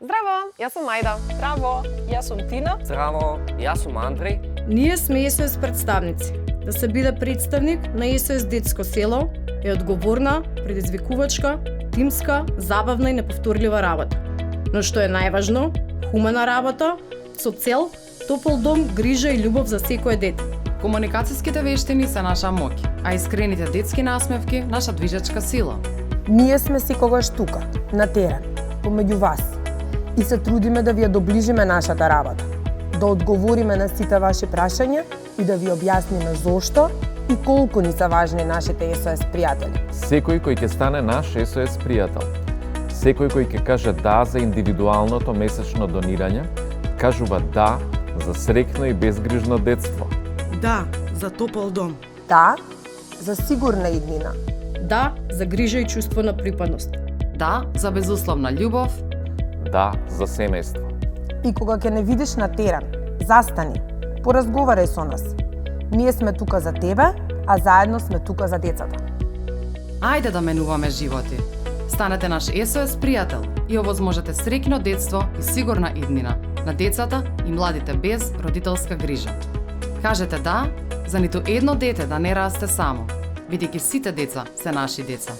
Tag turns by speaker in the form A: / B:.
A: Здраво, јас сум Мајда.
B: Здраво, јас сум Тина.
C: Здраво, јас сум Андреј.
D: Ние сме СОС представници. Да се биде представник на СОС детско село е одговорна, предизвикувачка, тимска, забавна и неповторлива работа. Но што е најважно, хумана работа со цел топол дом, грижа и љубов за секое дете.
E: Комуникацијските вештини се наша моќ, а искрените детски насмевки наша движечка сила.
B: Ние сме секогаш тука, на терен, помеѓу вас. И се трудиме да ви ја доближиме нашата работа, да одговориме на сите ваши прашања и да ви објасниме зошто и колку ни се важни нашите СОС пријатели.
F: Секој кој ќе стане наш СОС пријател, секој кој ќе каже да за индивидуалното месечно донирање, кажува да за среќно и безгрижно детство.
G: Да, за топол дом.
B: Да, за сигурна иднина.
D: Да, за грижа и чувство на припадност.
E: Да, за безусловна љубов.
F: Да за семејство.
B: И кога ќе не видиш на терен, застани, поразговарај со нас. Ние сме тука за тебе, а заедно сме тука за децата.
E: Ајде да менуваме животи. Станете наш СОС пријател и овозможете среќно детство и сигурна иднина на децата и младите без родителска грижа. Кажете да, за ниту едно дете да не расте само, бидејќи сите деца се наши деца.